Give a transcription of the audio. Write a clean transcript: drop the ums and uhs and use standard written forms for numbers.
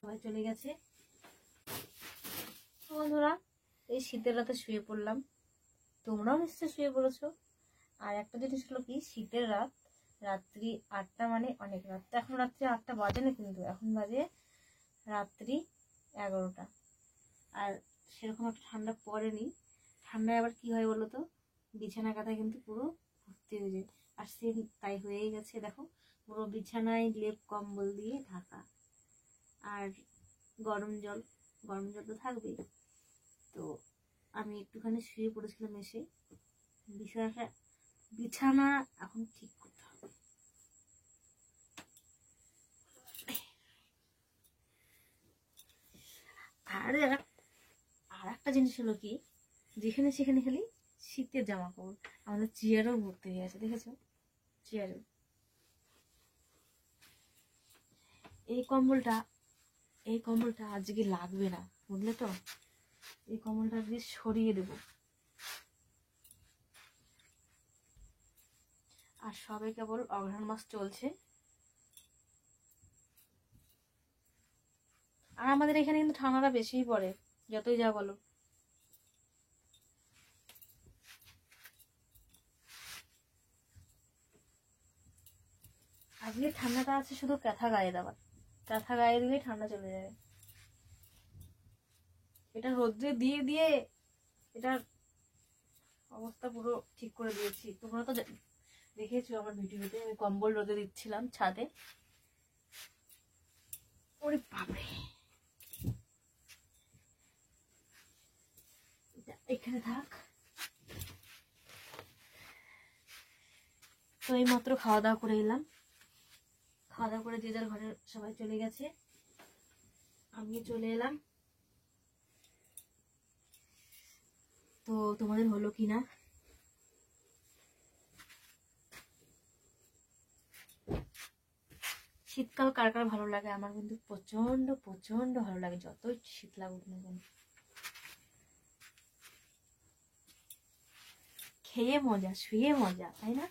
সবাই চলে গেছে। বন্ধুরা এই শীতের রাতে শুয়ে পড়লাম, তোমরাও নিশ্চয়ই শুয়ে পড়েছো। আর একটা জিনিস হলো কি, শীতের রাত, রাত্রি 8টা মানে অনেক রাত। এখন রাত্রি 8টা বাজে না, কিন্তু এখন বাজে রাত্রি 11টা। আর সেরকম একটা ঠান্ডা পড়েনি। ঠান্ডায় আবার কি হয় বলো তো, বিছানা কাঁথা কিন্তু পুরো ভর্তি হয়ে যায়। আর সে তাই হয়েই গেছে, দেখো পুরো বিছানায় লেপ কম্বল দিয়ে ঢাকা। আর গরম জল তো থাকবেই। তো আমি একটুখানি শুয়ে পড়েছিলাম, এসে বিছানা এখন ঠিক করতে হবে। আর একটা জিনিস হলো কি, যেখানে সেখানে খালি শীতের জামা কাপড়। আমাদের চেয়ারও ভর্তি হয়ে আছে, দেখেছো? চেয়ারও। এই কম্বলটা আজকে লাগবে না, বুঝলে তো? এই কম্বলটা আজকে সরিয়ে দেবো। আর সবে কেবল অঘ্রাণ মাস চলছে, আর আমাদের এখানে কিন্তু ঠান্ডাটা বেশিই পড়ে, যতই যা বলো। আজকে ঠান্ডাটা আছে শুধু কাঁথা গায়ে দেওয়ার, কাঁথা গায়ে দিলেই ঠান্ডা চলে যাবে। এটা রোদ্রে দিয়ে দিয়ে এটার অবস্থা পুরো ঠিক করে দিয়েছি। তোমরা তো দেখেছো আমার ভিডিওতে, আমি কম্বল রোদে দিচ্ছিলাম ছাদে। ওরে বাপরে, এখানে থাক। তো এই মাত্র খাওয়া দাওয়া করে এলাম, খাওয়া দাওয়া করে যে যার ঘরে সবাই চলে গেছে, আমি চলে এলাম। তো তোমাদের হলো কি না, শীতকাল কার কার ভালো লাগে? আমার কিন্তু প্রচন্ড প্রচন্ড ভালো লাগে, যতই শীত লাগুক না কেন। খেয়ে মজা, শুয়ে মজা, তাই না?